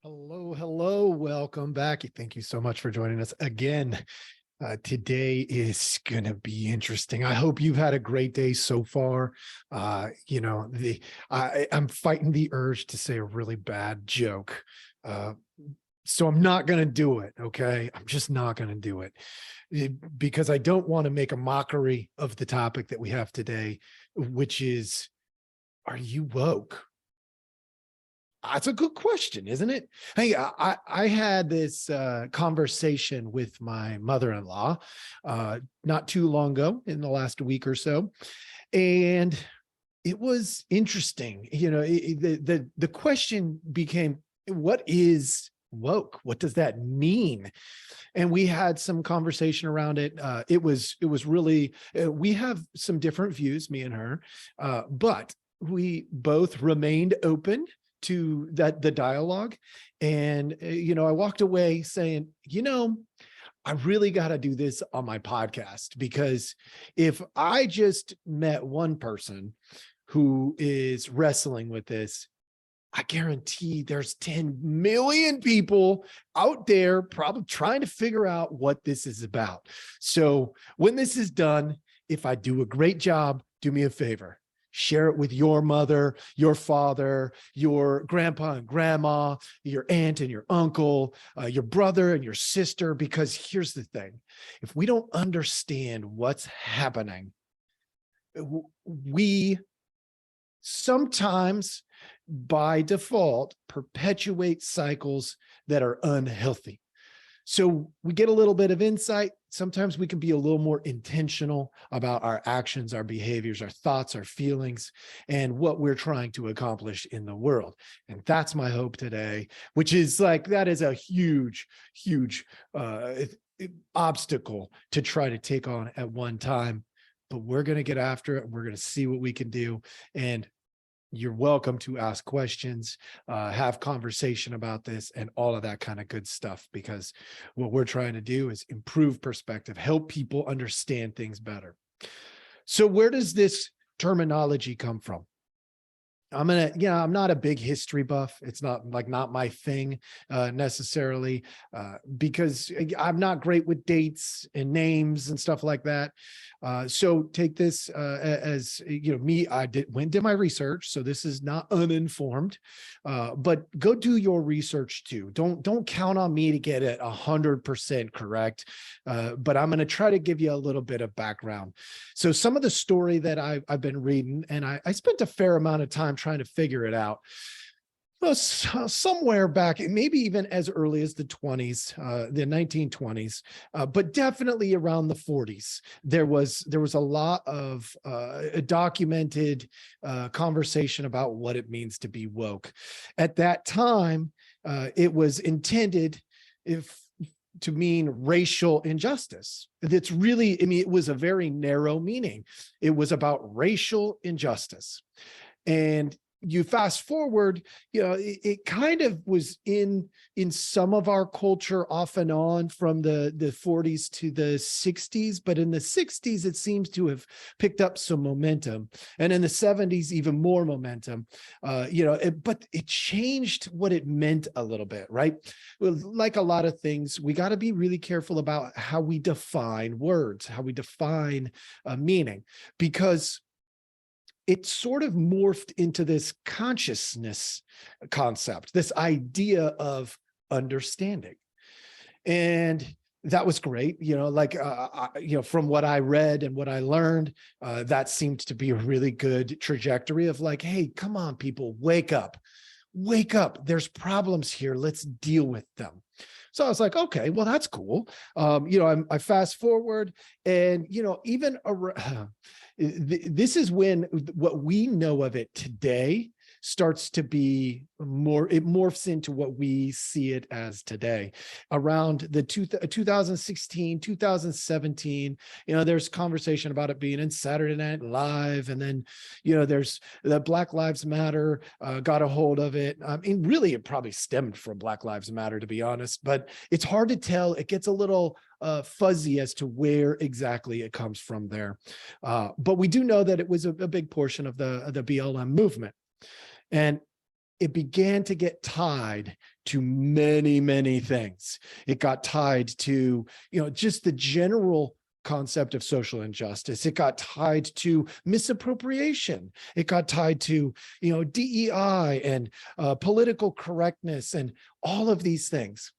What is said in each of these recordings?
Hello, hello. Welcome back. Thank you so much for joining us again. Today is going to be interesting. I hope you've had a great day so far. I'm fighting the urge to say a really bad joke. So I'm not going to do it. Okay. I'm just not going to do it because I don't want to make a mockery of the topic that we have today, which is, are you woke? That's a good question, isn't it? Hey, I had this conversation with my mother-in-law not too long ago, in the last week or so, and it was interesting. The question became, what is woke? What does that mean? And we had some conversation around it. It was really, we have some different views, me and her, but we both remained open to the dialogue. And, I walked away saying, I really got to do this on my podcast, because if I just met one person who is wrestling with this, I guarantee there's 10 million people out there probably trying to figure out what this is about. So when this is done, if I do a great job, do me a favor. Share it with your mother, your father, your grandpa and grandma, your aunt and your uncle, your brother and your sister, because here's the thing. If we don't understand what's happening, we sometimes by default perpetuate cycles that are unhealthy. So we get a little bit of insight. Sometimes we can be a little more intentional about our actions, our behaviors, our thoughts, our feelings, and what we're trying to accomplish in the world. And that's my hope today, which is that is a huge, huge obstacle to try to take on at one time. But we're going to get after it. We're going to see what we can do. And you're welcome to ask questions, have conversation about this, and all of that kind of good stuff, because what we're trying to do is improve perspective, help people understand things better. So where does this terminology come from? I'm not a big history buff. It's not my thing necessarily, because I'm not great with dates and names and stuff like that. So take this as, me, did my research. So this is not uninformed, but go do your research too. Don't count on me to get it 100% correct. But I'm going to try to give you a little bit of background. So some of the story that I've been reading, and I spent a fair amount of time trying to figure it out. Well, somewhere back, maybe even as early as the 20s, the 1920s, but definitely around the 40s, there was a lot of documented conversation about what it means to be woke. At that time, it was intended to mean racial injustice. That's really, it was a very narrow meaning. It was about racial injustice. And you fast forward, it kind of was in some of our culture off and on from the 40s to the 60s, but in the 60s, it seems to have picked up some momentum. And in the 70s, even more momentum, but it changed what it meant a little bit, right? Well, like a lot of things, we got to be really careful about how we define words, how we define meaning, because it sort of morphed into this consciousness concept, this idea of understanding. And that was great. From what I read and what I learned, that seemed to be a really good trajectory of hey, come on, people, wake up. There's problems here. Let's deal with them. So I was like, okay, well, that's cool. I fast forward, and, even this is when what we know of it today starts to be more, it morphs into what we see it as today. Around the 2016, 2017, there's conversation about it being in Saturday Night Live. And then, there's the Black Lives Matter got a hold of it. I mean, really, it probably stemmed from Black Lives Matter, to be honest, but it's hard to tell. It gets a little fuzzy as to where exactly it comes from there. But we do know that it was a big portion of the BLM movement. And it began to get tied to many, many things. It got tied to, just the general concept of social injustice. It got tied to misappropriation. It got tied to, DEI and political correctness and all of these things.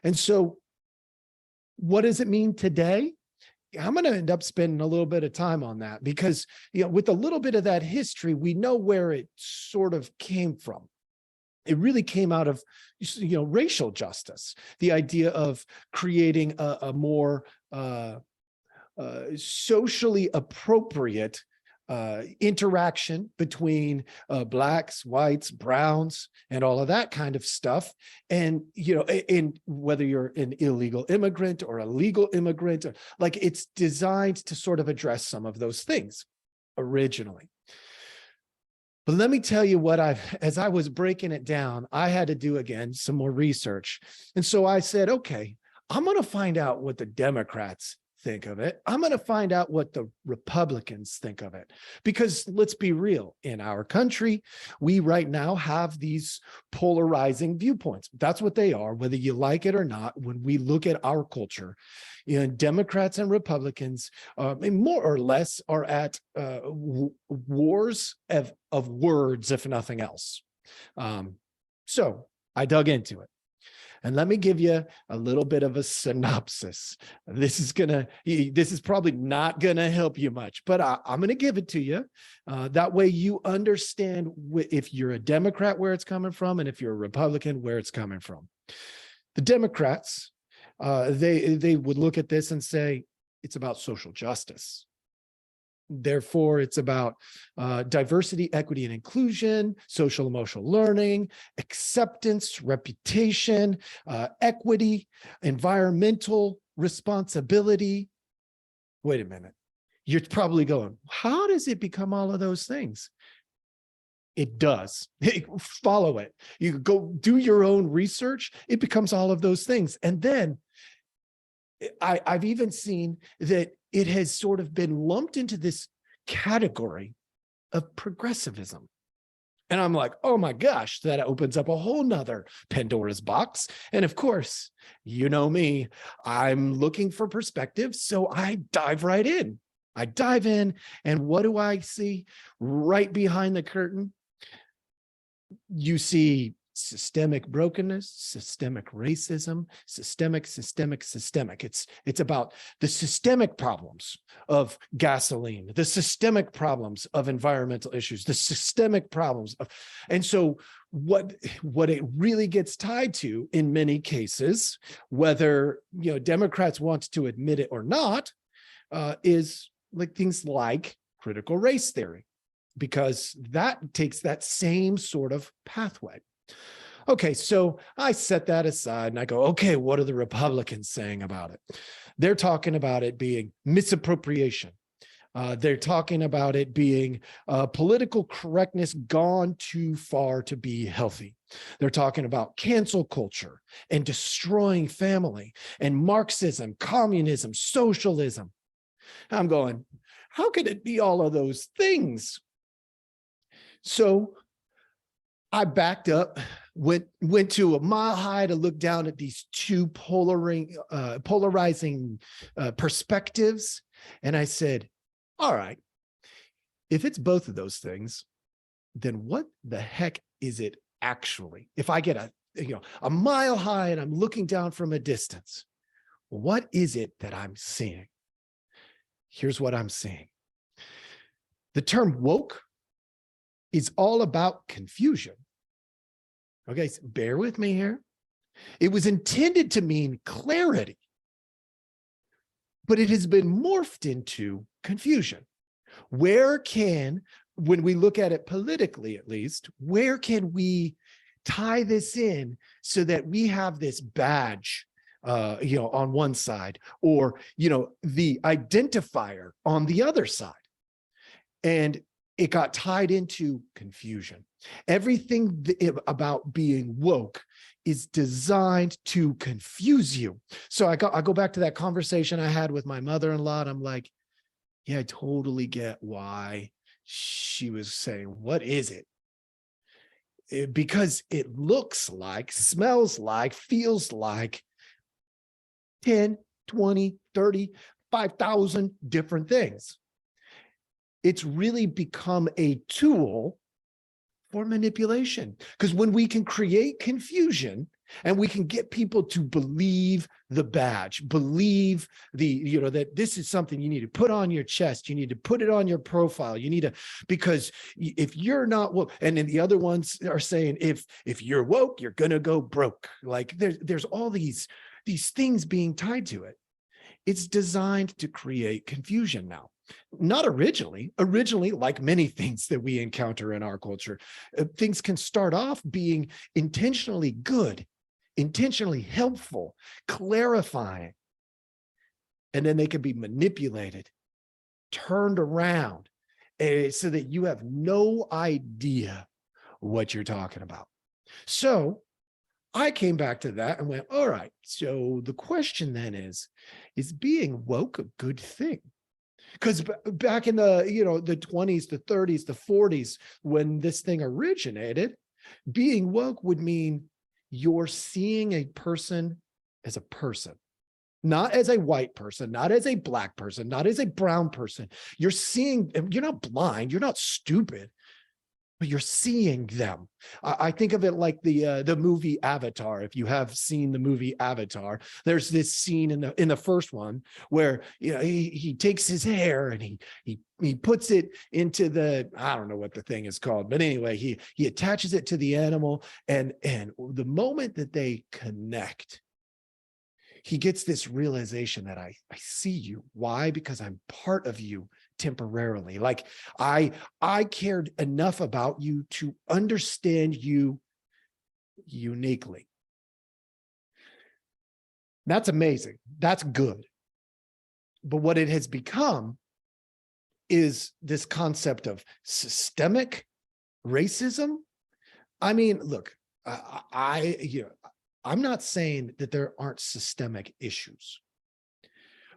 And so what does it mean today? I'm going to end up spending a little bit of time on that because, with a little bit of that history, we know where it sort of came from. It really came out of, racial justice, the idea of creating a more socially appropriate interaction between blacks, whites, browns, and all of that kind of stuff. And, in whether you're an illegal immigrant or a legal immigrant, like it's designed to sort of address some of those things originally. But let me tell you what as I was breaking it down, I had to do again some more research. And so I said, okay, I'm going to find out what the Democrats think of it. I'm going to find out what the Republicans think of it. Because let's be real, in our country, we right now have these polarizing viewpoints. That's what they are, whether you like it or not. When we look at our culture, Democrats and Republicans, more or less, are at wars of words, if nothing else. So I dug into it. And let me give you a little bit of a synopsis. This is probably not going to help you much, but I'm going to give it to you. That way you understand if you're a Democrat, where it's coming from, and if you're a Republican, where it's coming from. The Democrats, they would look at this and say, it's about social justice. Therefore, it's about diversity, equity, and inclusion, social emotional learning, acceptance, reputation, equity, environmental responsibility. Wait a minute. You're probably going, how does it become all of those things? It does. Follow it. You go do your own research. It becomes all of those things. And then I've even seen that it has sort of been lumped into this category of progressivism. And I'm like, oh my gosh, that opens up a whole nother Pandora's box. And of course, you know me, I'm looking for perspective. So I dive right in. And what do I see right behind the curtain? You see systemic brokenness, systemic racism, systemic. It's about the systemic problems of gasoline, the systemic problems of environmental issues, the systemic problems of, and so what it really gets tied to in many cases, whether Democrats want to admit it or not, is like things like critical race theory, because that takes that same sort of pathway. Okay, so I set that aside and I go, okay, what are the Republicans saying about it? They're talking about it being misappropriation. They're talking about it being political correctness gone too far to be healthy. They're talking about cancel culture and destroying family and Marxism, communism, socialism. I'm going, how could it be all of those things? So I backed up, went to a mile high to look down at these two polarizing perspectives. And I said, all right, if it's both of those things, then what the heck is it actually? If I get a mile high and I'm looking down from a distance, what is it that I'm seeing? Here's what I'm seeing. The term woke is all about confusion. Okay, so bear with me here. It was intended to mean clarity, but it has been morphed into confusion. When we look at it politically, at least, where can we tie this in so that we have this badge, on one side, or, the identifier on the other side? And it got tied into confusion. Everything about being woke is designed to confuse you. So I go back to that conversation I had with my mother-in-law, and I'm like, yeah, I totally get why she was saying, what is it? because it looks like, smells like, feels like 10, 20, 30, 5,000 different things. It's really become a tool for manipulation. Because when we can create confusion and we can get people to believe the badge, believe that this is something you need to put on your chest, you need to put it on your profile, you need to, because if you're not woke, and then the other ones are saying, if you're woke, you're gonna go broke. Like there's all these things being tied to it. It's designed to create confusion now. Not originally, like many things that we encounter in our culture, things can start off being intentionally good, intentionally helpful, clarifying, and then they can be manipulated, turned around, so that you have no idea what you're talking about. So I came back to that and went, all right, so the question then is being woke a good thing? Because back in the 20s, the 30s, the 40s, when this thing originated, being woke would mean you're seeing a person as a person, not as a white person, not as a black person, not as a brown person. You're not blind, you're not stupid, but you're seeing them. I think of it like the movie Avatar. If you have seen the movie Avatar, there's this scene in the first one where he takes his hair and he puts it into I don't know what the thing is called, but anyway, he attaches it to the animal, and the moment that they connect, he gets this realization that I see you. Why? Because I'm part of you temporarily. Like I cared enough about you to understand you uniquely. That's amazing. That's good. But what it has become is this concept of systemic racism. I mean, look, I'm not saying that there aren't systemic issues.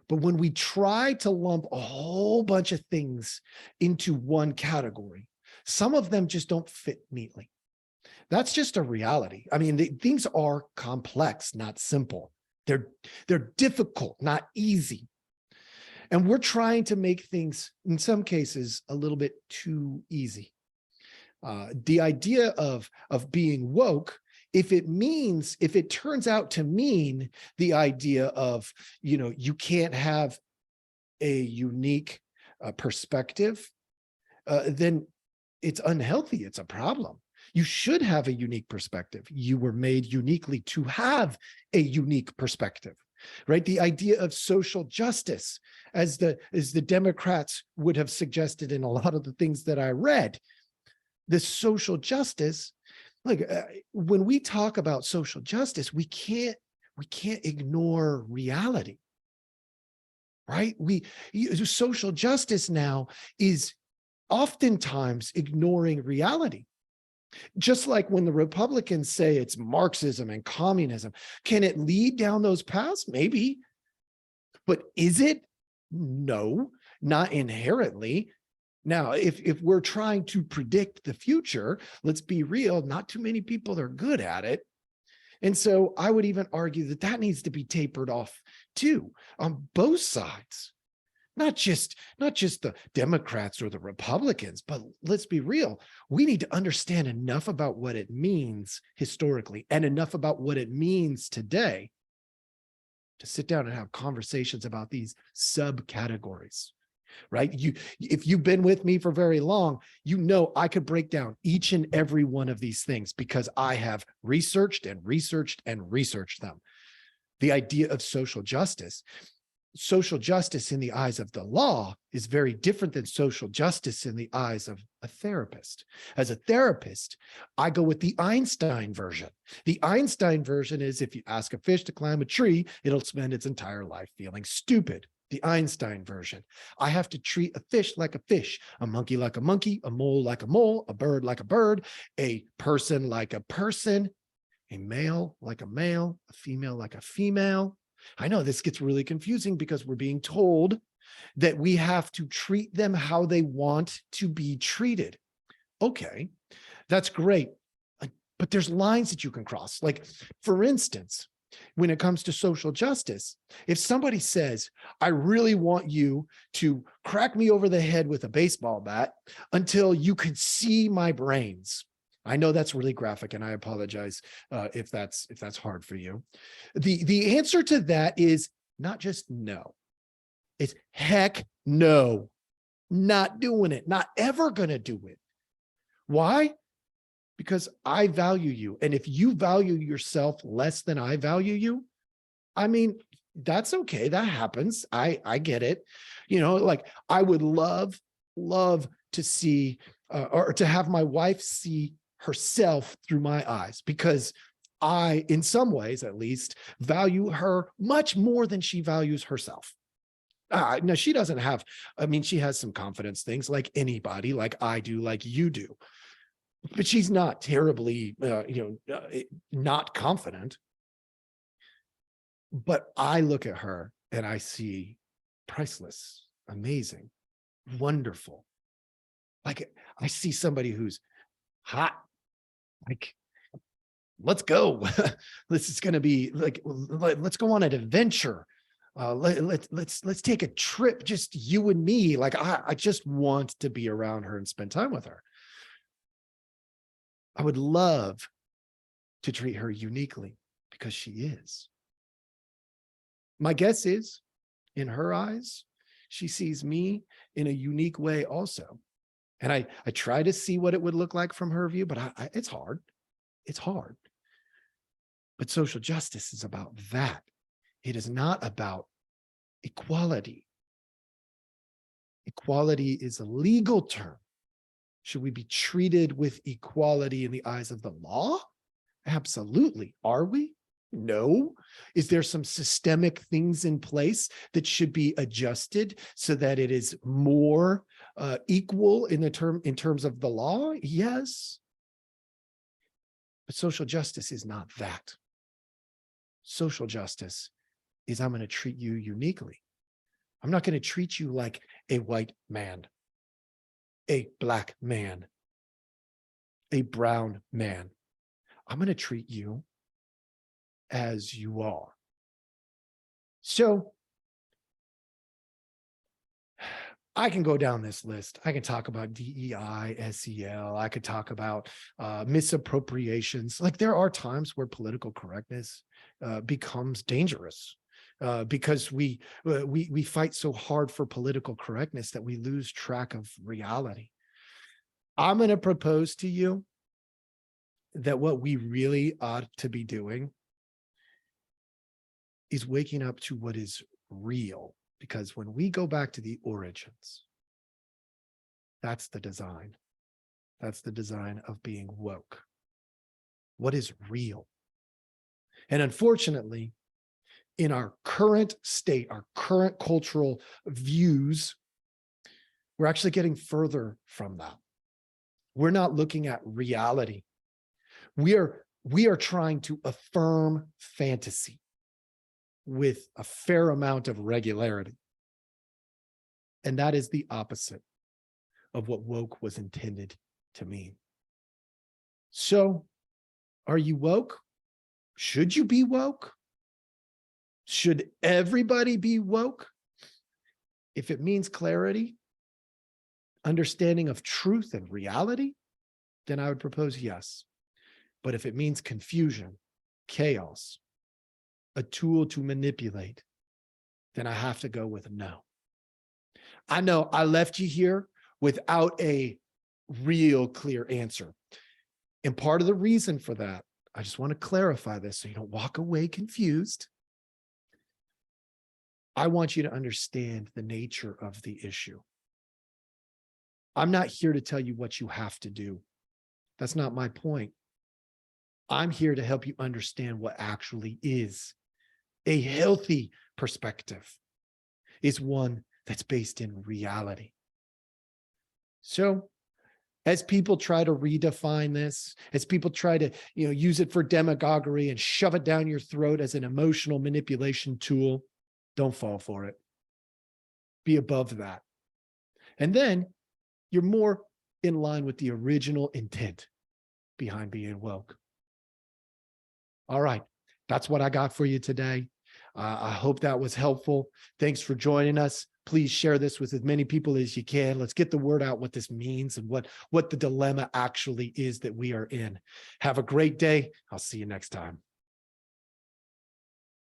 But when we try to lump a whole bunch of things into one category, some of them just don't fit neatly. That's just a reality. I mean, things are complex, not simple. They're difficult, not easy. And we're trying to make things, in some cases, a little bit too easy. The idea of being woke, if it turns out to mean the idea of, you can't have a unique perspective, then it's unhealthy. It's a problem. You should have a unique perspective. You were made uniquely to have a unique perspective, right? The idea of social justice, as the Democrats would have suggested in a lot of the things that I read, this social justice, like when we talk about social justice, we can't ignore reality, right? Social justice now is oftentimes ignoring reality. Just like when the Republicans say it's Marxism and communism, can it lead down those paths? Maybe, but is it? No, not inherently. Now, if we're trying to predict the future, let's be real, not too many people are good at it. And so I would even argue that needs to be tapered off too, on both sides. Not just the Democrats or the Republicans, but let's be real. We need to understand enough about what it means historically and enough about what it means today to sit down and have conversations about these subcategories. Right? If you've been with me for very long, I could break down each and every one of these things because I have researched and researched and researched them. The idea of social justice in the eyes of the law is very different than social justice in the eyes of a therapist. As a therapist, I go with the Einstein version. The Einstein version is if you ask a fish to climb a tree, it'll spend its entire life feeling stupid. The Einstein version. I have to treat a fish like a fish, a monkey like a monkey, a mole like a mole, a bird like a bird, a person like a person, a male like a male, a female like a female. I know this gets really confusing because we're being told that we have to treat them how they want to be treated. Okay, that's great but there's lines that you can cross. Like, for instance, when it comes to social justice, if somebody says, I really want you to crack me over the head with a baseball bat until you can see my brains. I know that's really graphic, and I apologize if that's hard for you. The answer to that is not just no. It's heck no. Not doing it. Not ever going to do it. Why? Because I value you. And if you value yourself less than I value you, I mean, that's okay. That happens. I get it. You know, like, I would love to see or to have my wife see herself through my eyes, because I, in some ways at least, value her much more than she values herself. No, she doesn't have, I mean, she has some confidence things like anybody, like I do, like you do, but she's not terribly, not confident. But I look at her and I see priceless, amazing, wonderful. Like, I see somebody who's hot. Like, let's go. This is going to be like, let's go on an adventure. Let's take a trip, just you and me. Like, I just want to be around her and spend time with her. I would love to treat her uniquely because she is. My guess is, in her eyes, she sees me in a unique way also. And I try to see what it would look like from her view, but it's hard. It's hard. But social justice is about that. It is not about equality. Equality is a legal term. Should we be treated with equality in the eyes of the law? Absolutely. Are we? No. Is there some systemic things in place that should be adjusted so that it is more equal in terms of the law? Yes. But social justice is not that. Social justice is, I'm going to treat you uniquely. I'm not going to treat you like a white man, a black man, a brown man. I'm going to treat you as you are. So I can go down this list. I can talk about DEI, SEL. I could talk about misappropriations. Like, there are times where political correctness becomes dangerous because we fight so hard for political correctness that we lose track of reality. I'm going to propose to you that what we really ought to be doing is waking up to what is real. Because when we go back to the origins, that's the design. That's the design of being woke. What is real? And unfortunately, in our current state, our current cultural views, we're actually getting further from that. We're not looking at reality. We are trying to affirm fantasy with a fair amount of regularity. And that is the opposite of what woke was intended to mean. So, are you woke? Should you be woke? Should everybody be woke? If it means clarity, understanding of truth and reality, then I would propose yes. But if it means confusion, chaos, a tool to manipulate, then I have to go with no. I know I left you here without a real clear answer. And part of the reason for that, I just want to clarify this so you don't walk away confused. I want you to understand the nature of the issue. I'm not here to tell you what you have to do. That's not my point. I'm here to help you understand what actually is. A healthy perspective is one that's based in reality. So, as people try to redefine this, as people try to, use it for demagoguery and shove it down your throat as an emotional manipulation tool, don't fall for it. Be above that. And then you're more in line with the original intent behind being woke. All right. That's what I got for you today. I hope that was helpful. Thanks for joining us. Please share this with as many people as you can. Let's get the word out what this means and what the dilemma actually is that we are in. Have a great day. I'll see you next time.